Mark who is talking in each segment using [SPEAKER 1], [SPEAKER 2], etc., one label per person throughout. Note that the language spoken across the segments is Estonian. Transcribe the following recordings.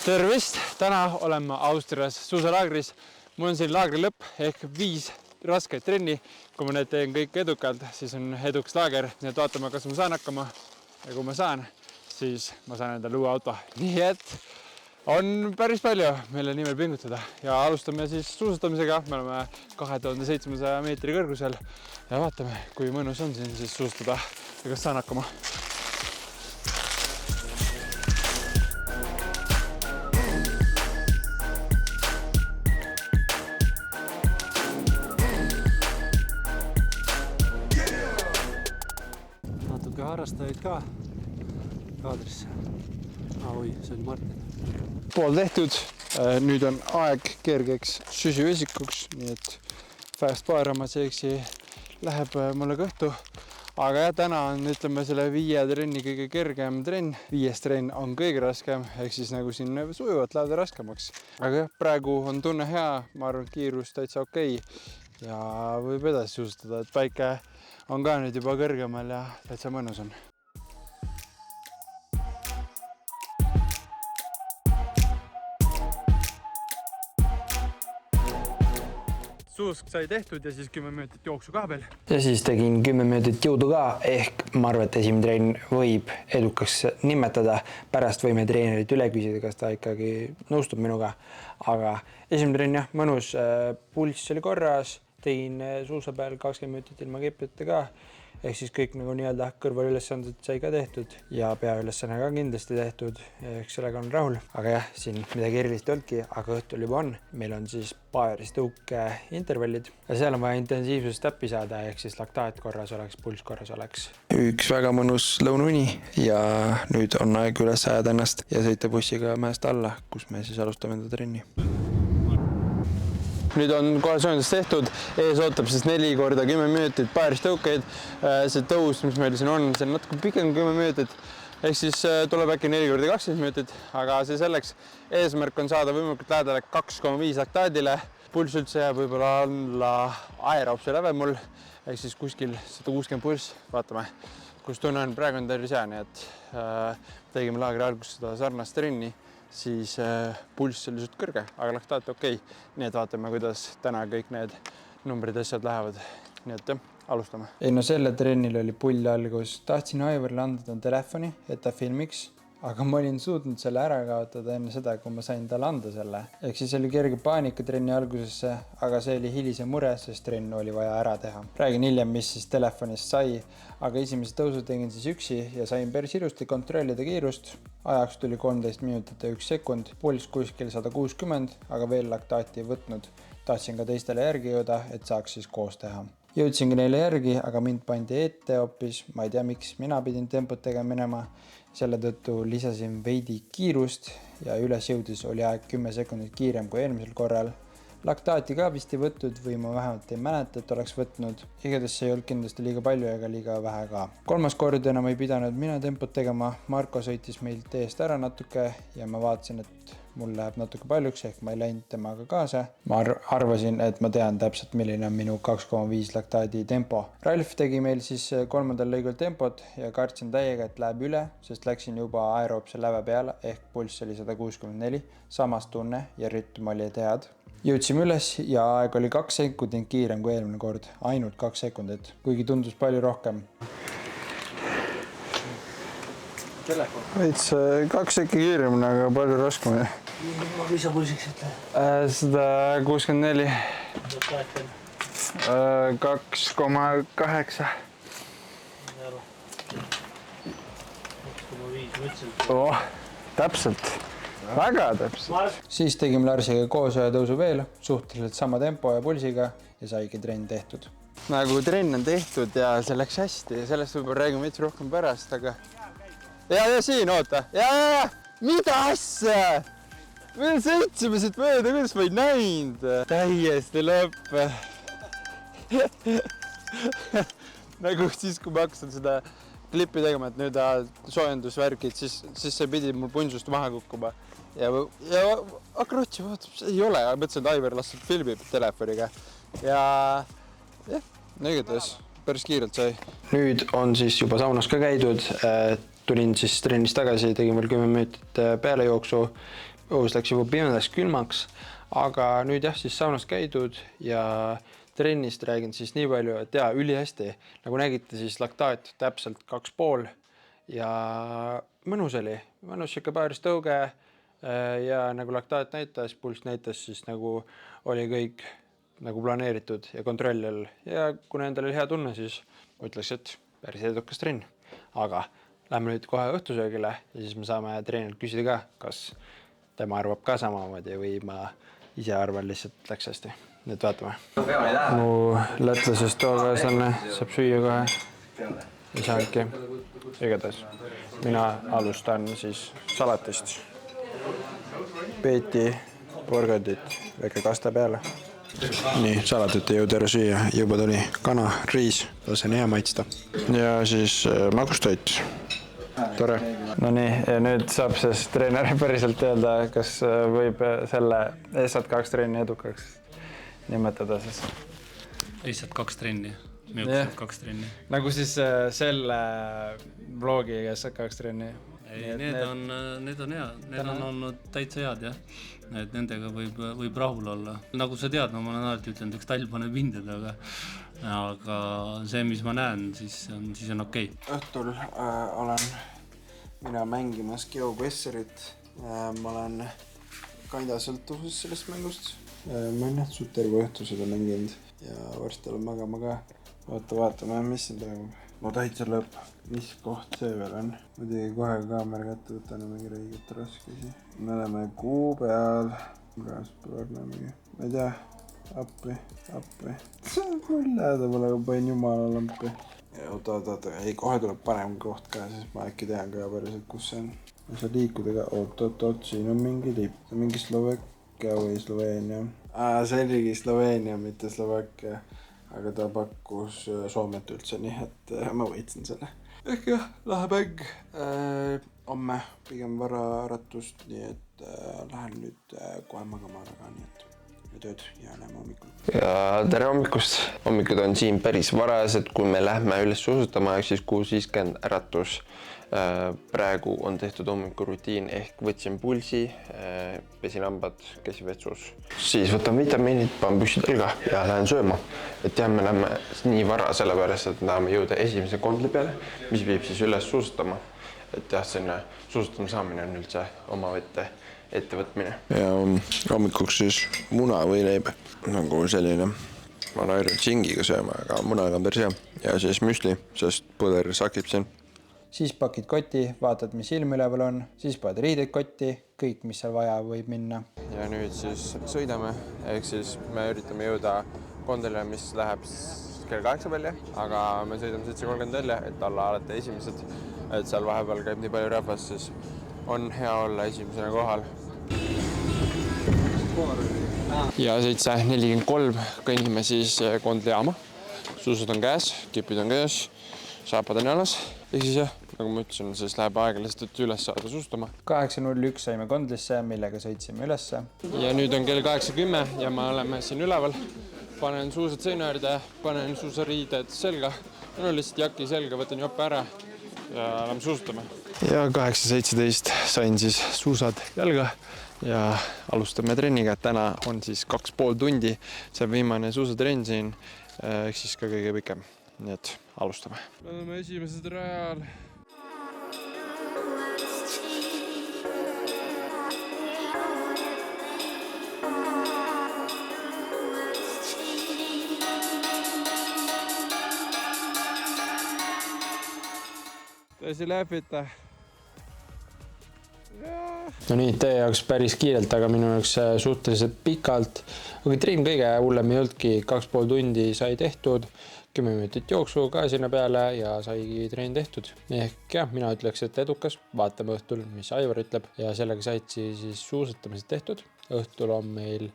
[SPEAKER 1] Tervist! Täna oleme Austrias suusalaagris. Mul on siin laagri lõpp ehk 5 rasket trenni. Kui ma need teen kõik edukalt, siis on eduks laager. Nii et vaatame, kas ma saan hakkama. Ja kui ma saan, siis ma saan endale uue auto. Nii et on päris palju meile nimel pingutada. Ja alustame siis suusatamisega. Me oleme 2700 meetri kõrgusel. Ja vaatame, kui mõnus on siin siis suusatada ja kas saan hakkama.
[SPEAKER 2] Harrastajaid ka kaadrisse. Oi, see on Martin.
[SPEAKER 1] Pool tehtud. Nüüd on aeg kergeks süsivesikuks, nii et fast paarama seeksi läheb mulle kõhtu. Aga jah, täna on, ütleme, selle 5 trenni kõige kergem trenn. 5 trenn on kõige raskem, ehk siis nagu siin sujuvalt läheb raskemaks. Aga jah, praegu on tunne hea, ma arvan, kiirus täitsa okei. Ja võib edasi suusatada, et päike on ka nüüd juba kõrgemal ja täitsa mõnus on. Suusk sai tehtud ja siis 10 minutit jooksu ka veel.
[SPEAKER 3] Ja siis tegin 10 minutit jõudu ka, ehk ma arvan, et esimene trenn võib edukaks nimetada. Pärast võime treenerit üle küsida, kas ta ikkagi nõustub minuga. Aga esimene trenn jah, mõnus, pulss oli korras. Tegin suusa peal 20 minutit ilma keppideta ka, ehk siis kõik nagu nii-öelda kõrvalülesanded sai ka tehtud ja peaülesanne ka kindlasti tehtud, ehk sellega on rahul. Aga jah, siin midagi erilist olnudki, aga õhtul juba on. Meil on siis paaristõuke intervallid ja seal on vaja intensiivsust täppi saada, ehk siis laktaat korras oleks, pulss korras oleks. Üks väga mõnus lõunauni ja nüüd on aeg üles ajada ennast ja sõita bussiga mäest alla, kus me siis alustame enda trenni. Nüüd on kohe sööndust tehtud, ees ootab siis 4 korda 10 minutit paaristõukeid. See tõus, mis meil siin on, see on natuke pikem 10 minutit, ehk siis tuleb äkki 4 korda 20 minutit, aga see selleks eesmärk on saada võimalikult lähedale 2,5 laktaadile. Pulss üldse jääb võib-olla alla aeroobse läve mul, ehk siis kuskil 160 pulss, vaatame, kus tunne on. Praegu on tervis hea, nii et tegime laagri alguses seda sarnast trenni. Siis pulss oli suht kõrge, aga laktaat okei. Nii et vaatame, kuidas täna kõik need numbrid asjad lähevad. Nii et alustame. Ei no selle trennil oli pull algus. Tahtsin Aivarile anda telefoni, et ta filmiks, aga ma olin suutnud selle ära kaotada enne seda, kui ma sain talle anda selle. Ehk siis oli kerge paanika trenni algusesse, aga see oli hilise mure, sest trenn oli vaja ära teha. Räägin hiljem, mis siis telefonist sai, aga esimese tõusu tegin siis üksi ja sain päris ilusti kontrollida kiirust. Ajaks tuli 13 minutit ja 1 sekund, pulss kuskil 160, aga veel laktaati ei võtnud. Tahtsin ka teistele järgi jõuda, et saaks siis koos teha. Jõudsingi neile järgi, aga mind pandi ette hoopis. Ma ei tea, miks mina pidin tempot tegema minema. Selle tõttu lisasin veidi kiirust ja üles jõudis oli aeg 10 sekundit kiirem kui eelmisel korral. Laktaati ka vist ei võtnud või ma vähemalt ei mäleta, et oleks võtnud. Igatahes see ei olnud kindlasti liiga palju ega liiga vähe ka. 3. kord enam ei pidanud mina tempot tegema. Marko sõitis meilt eest ära natuke ja ma vaatasin, et mul läheb natuke paljuks, ehk ma ei läinud temaga kaasa. Ma arvasin, et ma tean täpselt, milline on minu 2,5 laktaadi tempo. Ralf tegi meil siis 3. lõigul tempot ja kartsin täiega, et läheb üle, sest läksin juba aeroobse läve peale, ehk pulss oli 164. Samas tunne ja rütm oli head. Jõudsime üles ja aeg oli 2 sekundit kiirem kui eelmine kord. Ainult 2 sekundit, kuigi tundus palju rohkem.
[SPEAKER 2] Telefon.
[SPEAKER 1] Veits 2 sekki kiirem, aga palju raskem.
[SPEAKER 2] Mis sa pulsiks ütle?
[SPEAKER 1] 164. 2,8. Täpselt. Väga täpselt. Siis tegime Larsiga koos ühe tõusu veel, suhteliselt sama tempo ja pulsiga ja saigi trenn tehtud. Nagu trenn on tehtud ja see läks hästi ja sellest võib-olla räägime veits rohkem pärast, aga... Ja siin, oota. Ja. Mida asja? Meil sõitsime siit mööda, kuidas ma ei näinud. Täiesti lõpp. Nagu siis, kui ma hakkasin seda klippi tegema, et nüüd soojendusvärgid, siis see pidi mul punsust maha kukkuma. Ja hakkan otsima, see ei ole. Mõtlesin, et Aivar lastud filmib telefoniga. Ja igatahes päris kiirelt sai. Nüüd on siis juba saunas ka käidud. Tulin siis trennist tagasi, tegin veel 10 minutit pealejooksu.
[SPEAKER 3] õhus läks juba pimedaks külmaks, aga nüüd jah, siis saunas käidud ja trennist räägin siis nii palju, et jaa, ülihästi. Nagu nägite, siis laktaat täpselt 2,5 ja mõnus oli. Mõnus siuke paaristõuge ja nagu laktaat näitas, pulss näitas, siis nagu oli kõik nagu planeeritud ja kontrolli all. Ja kuna endal oli hea tunne, siis ütleks, et päris edukas trenn. Aga lähme nüüd kohe õhtusöögile ja siis me saame treenilt küsida ka, kas tema arvab ka samamoodi või ma ise arvan lihtsalt läks hästi. Nüüd vaatame. Mu lätlasest tookaaslane saab süüa kohe. Ei saanudki. Igatahes. Mina alustan siis salatist. Peeti, porgandit, väike kasta peale. Nii, salatit ei jõud ära süüa. Juba tuli kana, riis, lasen hea maitsta. Ja siis magustoit. Tore. No nii, ja nüüd saab siis treener päriselt öelda, kas võib selle SAT2 trenni edukaks nimetada siis.
[SPEAKER 2] Lihtsalt 2 trenni. Minu 2 trenni.
[SPEAKER 3] Nagu siis selle vlogi SAT2 trenni.
[SPEAKER 2] Ei, need on hea. Need on olnud täitsa head, jah. Et nendega võib rahul olla. Nagu sa tead, no ma olen alati ütlenud, üks tall paneb hinded, aga see, mis ma näen, siis on okei.
[SPEAKER 3] Õhtul olen mina mängimas GeoGuessarit. Ma olen kanda sõltuvuses sellest mängust. Ma olen suht terve õhtu seda mänginud ja varsti olen magama ka. Vaatame, mis siin toimub. Ma täitsa lõpp, mis koht see veel on. Muidugi kohe kaamera kätte võtan ja mingi riigit raskusi. Me oleme kuu peal. Ma ei tea, appi. See on küll läheda pole, aga panin jumala lampi. Oota, ei kohe tuleb parem koht ka, siis ma äkki tean ka päriselt, kus see on. Ma saan liikuda ka, oot, siin on mingi lipp. See on mingi Slovakkia või Sloveenia. See oligi Sloveenia, mitte Slovakkia. Aga ta pakkus Soomet üldse, nii et ma võitsin selle. Ehk jah, lahe mäng. Homme pigem vara äratust, nii et lähen nüüd kohe magama ära, nii et tööd ja näeme hommikul.
[SPEAKER 4] Ja tere hommikust. Hommikud on siin päris varased, kui me lähme üles suusutama, ehk siis 6.50 äratus. Praegu on tehtud hommikurutiin ehk võtsin pulsi, pesin hambad, käsin vetsus. Siis võtan vitamiinid, panen püssid õlga ja lähen sööma. Et jah, me lähme nii vara sellepärast, et tahame jõuda esimese kondli peale, mis viib siis üles suusutama. Et jah, selline suusutama saamine on üldse omavõtte ettevõtmine. Ja hommikuks siis muna või leib, nagu selline. Ma olen harjunud singiga sööma, aga munaga on päris hea. Ja siis müsli, sest põder sakib siin.
[SPEAKER 3] Siis pakid kotti, vaatad, mis ilm üleval on, siis paned riideid kotti, kõik, mis seal vaja võib minna. Ja nüüd siis sõidame, ehk siis me üritame jõuda kondele, mis läheb kell 8 välja, aga me sõidame 7.30 välja, et olla alati esimesed, et seal vahepeal käib nii palju rahvast, siis on hea olla esimesena kohal. Ja 7.43 kõnnime siis kondli jaama. Suusud on käes, kipid on käes, saapad on jalas. Ehk siis jah, nagu ma ütlesin, siis läheb aeglaselt, et üles saada suustama. 8.01 saime kondlisse, millega sõitsime ülesse. Ja nüüd on kell 8.10 ja me oleme siin üleval. Panen suusad seina juurde, panen suusariided selga. No lihtsalt jaki selga, võtan joppe ära ja lähme suusutama. Ja 8.17 sain siis suusad jalga ja alustame trenniga. Täna on siis 2,5 tundi. See on viimane suusatrenn siin, ehk siis ka kõige pikem. Nii et alustame. Me oleme esimesed rajal. Täisi läpita. No nii, teie jaoks päris kiirelt, aga minu jaoks suhteliselt pikalt. Aga trenn kõige hullem ei olnudki, 2,5 tundi sai tehtud. 10 minutit jooksu ka sinna peale ja saigi trenn tehtud. Ehk jah, mina ütleks, et edukas. Vaatame õhtul, mis Aivar ütleb. Ja sellega said siis suusatamised tehtud. Õhtul on meil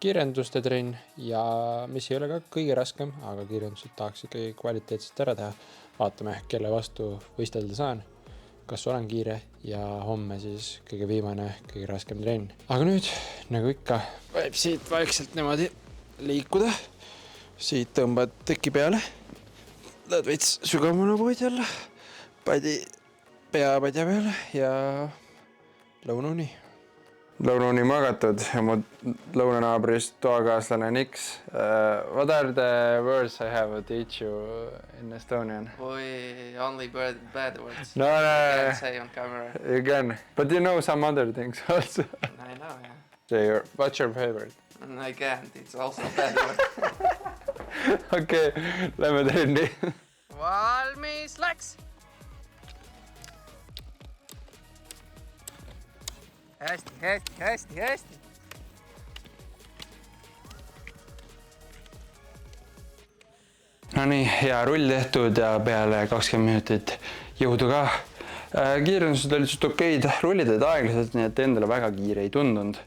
[SPEAKER 3] kiirenduste trenn ja mis ei ole ka kõige raskem, aga kiirendused tahaks ikkagi kvaliteetselt ära teha. Vaatame, kelle vastu võistelda saan. Kas olen kiire ja homme siis kõige viimane, kõige raskem trenn. Aga nüüd, nagu ikka, võib siit vaikselt niimoodi liikuda. Siit tõmbad teki peale. Lähed veits sügavamana poodi alla. Padi pea padja peale ja lõununi. lõununi magatud ja mu lõunanaabrist toakaaslane Niks. What are the words I have to teach you in Estonian?
[SPEAKER 4] We only bad words.
[SPEAKER 3] No,
[SPEAKER 4] Can't say on camera.
[SPEAKER 3] you can. But you know some other things also.
[SPEAKER 4] I know, yeah.
[SPEAKER 3] So what's your favorite?
[SPEAKER 4] And I can't, it's also bad word.
[SPEAKER 3] Okei, lähme trenni.
[SPEAKER 4] Valmis, läks! Hästi.
[SPEAKER 3] No nii, hea rull tehtud ja peale 20 minutit jõudu ka. Kiirendused olid suht okeid, rullid olid aeglaselt, nii et endale väga kiire ei tundunud.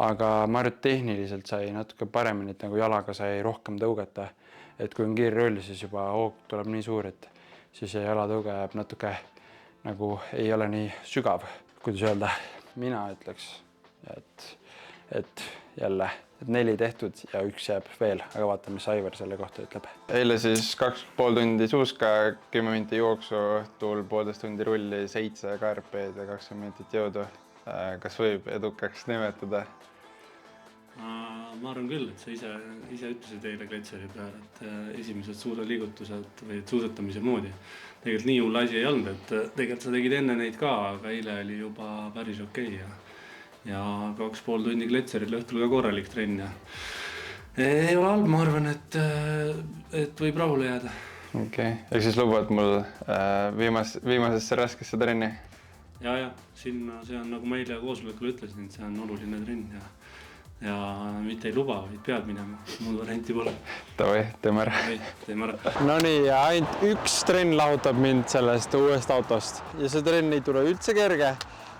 [SPEAKER 3] Aga ma arvan, et tehniliselt sai natuke paremini, et nagu jalaga sai rohkem tõugata. Et kui on kiire rull, siis juba hoog tuleb nii suur, et siis jalatõuge jääb natuke nagu ei ole nii sügav. Kuidas öelda, mina ütleks, et jälle 4 tehtud ja 1 jääb veel, aga vaatame, mis Aivar selle kohta ütleb. Eile siis 2,5 tundi suuska, 10 minutit jooksu, õhtul 1,5 tundi rulli, 7 KRP-d ja 20 minutit jõudu. Kas võib edukaks nimetada?
[SPEAKER 2] Ma arvan küll, et sa ise ütlesid eile Gletseri peal, et esimesed suusaliigutused või suusatamise moodi. Tegelikult nii hull asi ei olnud, et tegelikult sa tegid enne neid ka, aga eile oli juba päris okei. Ja 2,5 tundi Gletseril õhtul ka korralik trenn. Ei ole halb, ma arvan, et võib rahule jääda. Okei,
[SPEAKER 3] ehk siis lubad mul viimasesse raskesse trenni?
[SPEAKER 2] Ja, sinna see on, nagu ma eile koosolekul ütlesin, et see on oluline trenn ja mitte ei luba, vaid pead minema, muud varianti pole.
[SPEAKER 3] Tavai, teeme ära.
[SPEAKER 1] No nii, ja ainult 1 trenn lahutab mind sellest uuest autost ja see trenn ei tule üldse kerge.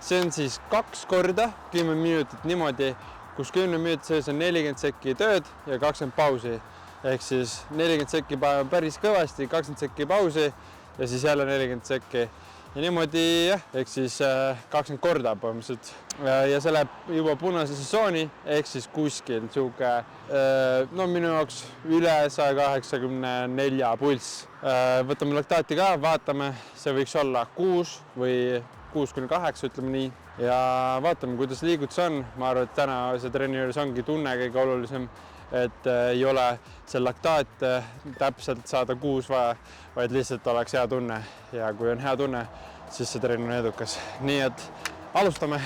[SPEAKER 1] See on siis 2 korda 10 minutit niimoodi, kus 10 minutit sees on 40 sekki tööd ja 20 pausi. Ehk siis 40 sekki päris kõvasti, 20 sekki pausi ja siis jälle 40 sekki. Ja niimoodi, ehk siis 20 korda põhimõtteliselt. Ja see läheb juba punasesse sooni, ehk siis kuskil siuke, no minu jaoks üle 184 pulss. Võtame laktaati ka, vaatame, see võiks olla 6 või 6-8, ütleme nii. Ja vaatame, kuidas liigutus on. Ma arvan, et täna see trenni juures ongi tunne kõige olulisem, et ei ole see laktaat täpselt saada 6 vaja, vaid lihtsalt oleks hea tunne. Ja kui on hea tunne, siis see trenn on edukas. Nii et alustame.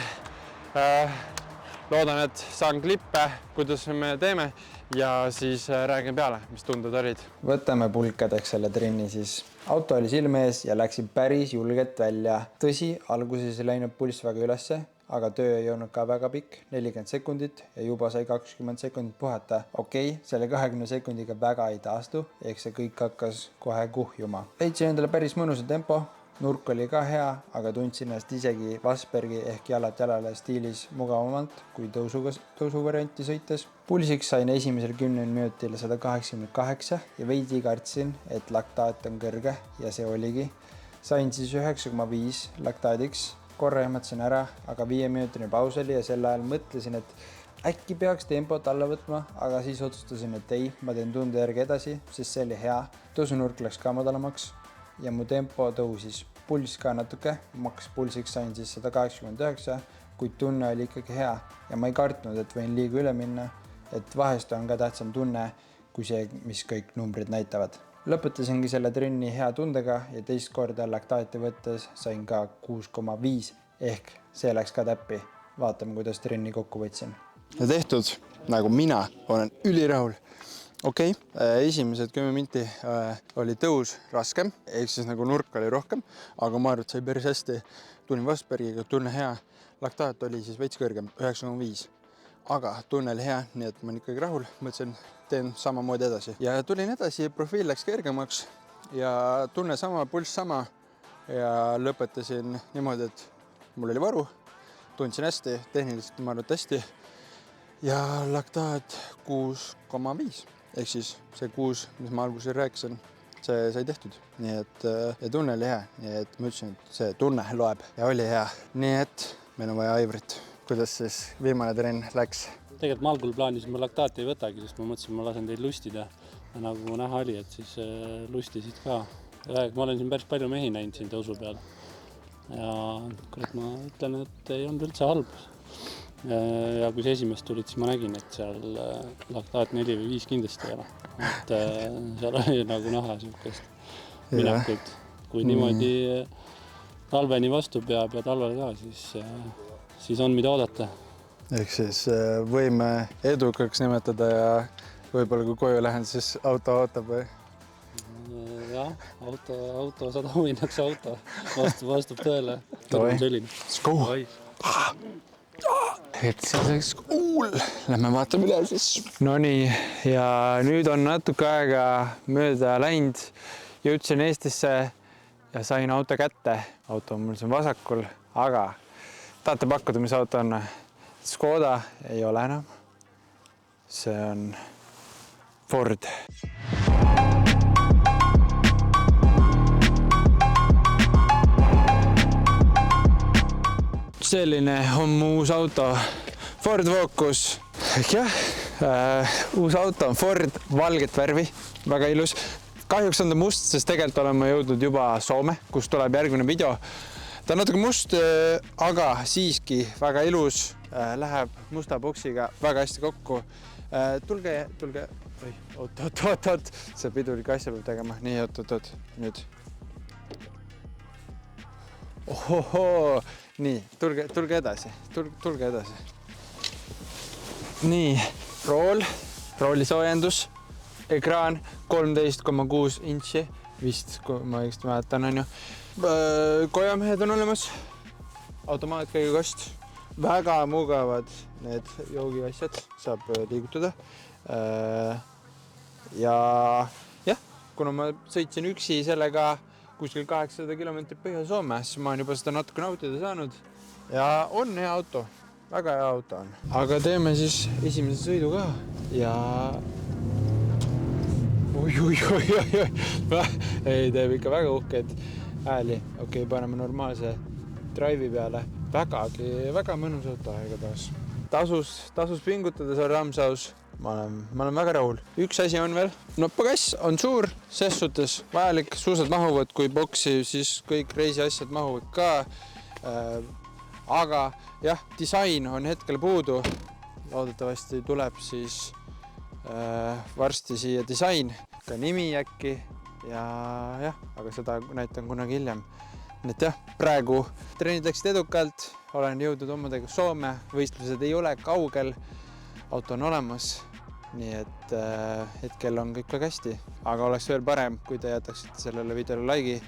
[SPEAKER 1] Loodan, et saan klippe, kuidas me teeme ja siis räägin peale, mis tunded olid.
[SPEAKER 5] Võtame pulkadeks selle trenni siis. Auto oli silme ees ja läksin päris julget välja. Tõsi, alguses ei läinud pulss väga ülesse, aga töö ei olnud ka väga pikk, 40 sekundit ja juba sai 20 sekundit puhata. Okei, selle 20 sekundiga väga ei taastu, ehk see kõik hakkas kohe kuhjuma. Leidsin endale päris mõnusa tempo, nurk oli ka hea, aga tundsin ennast isegi Vasbergi ehk jalad jalale stiilis mugavamalt kui tõusuvarianti sõites. Pulsiks sain esimesel 10 minutil 188 ja veidi kartsin, et laktaat on kõrge ja see oligi. Sain siis 9,5 laktaadiks. Korra ehmatasin ära, aga 5 minutini paus oli ja sel ajal mõtlesin, et äkki peaks tempot alla võtma, aga siis otsustasin, et ei, ma teen tunde järgi edasi, sest see oli hea. Tõusunurk läks ka madalamaks ja mu tempo tõusis. Pulss ka natuke, maks pulsiks sain siis 189, kuid tunne oli ikkagi hea ja ma ei kartnud, et võin liiga üle minna, et vahest on ka tähtsam tunne kui see, mis kõik numbrid näitavad. Lõpetasingi selle trenni hea tundega ja teist korda laktaati võttes sain ka 6,5 ehk see läks ka täppi. Vaatame, kuidas trenni kokku võtsin.
[SPEAKER 1] Ja tehtud, nagu mina olen ülirahul. Okei, esimesed 10 minti oli tõus raskem, ehk siis nagu nurk oli rohkem, aga ma arvan, et sai päris hästi. Tulin Vasbergiga, tunne hea. Laktaat oli siis veits kõrgem, 9,5. Aga tunne oli hea, nii et ma olen ikkagi rahul. Mõtlesin, teen samamoodi edasi. Ja tulin edasi, profiil läks kergemaks ja tunne sama, pulss sama. Ja lõpetasin niimoodi, et mul oli varu. Tundsin hästi, tehniliselt ma arvan, et hästi. Ja laktaat 6,5. Ehk siis see 6, mis ma alguses rääkisin, see sai tehtud. Nii et ja tunne oli hea, nii et ma ütlesin, et see tunne loeb ja oli hea. Nii et meil on vaja Aivarit. Kuidas siis viimane trenn läks?
[SPEAKER 2] Tegelikult ma algul plaanisin, ma laktaati ei võtagi, sest ma mõtlesin, ma lasen teid lustida. Ja nagu näha oli, et siis lustisid ka. Ma olen siin päris palju mehi näinud siin tõusu peal. Ja kurat, ma ütlen, et ei olnud üldse halb. Ja kui see esimest tulid, siis ma nägin, et seal laktaat 4 või 5 kindlasti ei ole. Et seal oli nagu näha siukest minekut. Kui niimoodi talveni vastu peab ja talvel ka, siis on mida oodata.
[SPEAKER 1] Ehk siis võime edukaks nimetada ja võib-olla kui koju lähen, siis auto ootab või?
[SPEAKER 2] Jah, auto 100 minnakse auto vastub tõele.
[SPEAKER 1] Toi.
[SPEAKER 2] Let's
[SPEAKER 1] go! Et selleks lähme vaatame üle siis. Nonii, ja nüüd on natuke aega mööda läinud. Jõudsin Eestisse ja sain auto kätte. Auto on mul siin vasakul, aga tahate pakkuda, mis auto on? Škoda ei ole enam. See on Ford. Selline on mu uus auto, Ford Focus. Jah, uus auto on Ford, valget värvi, väga ilus. Kahjuks on ta must, sest tegelikult olen ma jõudnud juba Soome, kus tuleb järgmine video. Ta on natuke must, aga siiski väga ilus, läheb musta boksiga väga hästi kokku. Tulge, oot, see pidulik asja peab tegema. Nii, oot, nüüd. Ohohoo, nii, tulge edasi, tulge edasi. Nii, rooli soojendus, ekraan 13,6 intši, vist, kui ma õigesti mäletan, on ju. Kojamehed on olemas, automaatkäigukost, väga mugavad need joogiasjad, saab liigutada. Ja jah, kuna ma sõitsin üksi sellega kuskil 800 kilomeetrit Põhja-Soome, siis ma olen juba seda natuke nautida saanud. Ja on hea auto, väga hea auto on. Aga teeme siis esimese sõidu ka ja... Oi. Ei, teeb ikka väga uhkeid ääli. Okei, paneme normaalse drive'i peale. Väga mõnus auto aega taas. Tasus pingutada, see on Ramsaus. Ma olen väga rahul. Üks asi on veel. Nopakass on suur, ses suhtes vajalik. Suusad mahuvad, kui boksi, siis kõik reisiasjad mahuvad ka. Aga jah, disain on hetkel puudu. Loodetavasti tuleb siis varsti siia disain. Ka nimi äkki. Ja jah, aga seda näitan kunagi hiljem. Nii et jah, praegu treenid läksid edukalt. Olen jõudnud omadega Soome. Võistlused ei ole kaugel. Auto on olemas. Nii et hetkel on kõik väga hästi. Aga oleks veel parem, kui te jätaksite sellele videole like'i.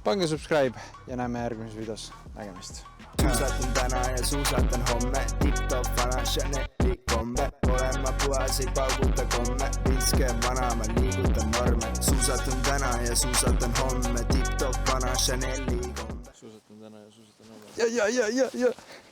[SPEAKER 1] Pange subscribe ja näeme järgmises videos. Nägemist.
[SPEAKER 6] Suusatan täna ja suusatan homme. Tip-top vana Chaneli kombe. Olen ma puhas, ei pauguta komme. Pilske vana, ma liigutan norme. Suusatan täna ja suusatan homme. Tip-top vana Chaneli kombe. Suusatan täna ja suusatan homme.
[SPEAKER 1] Ja.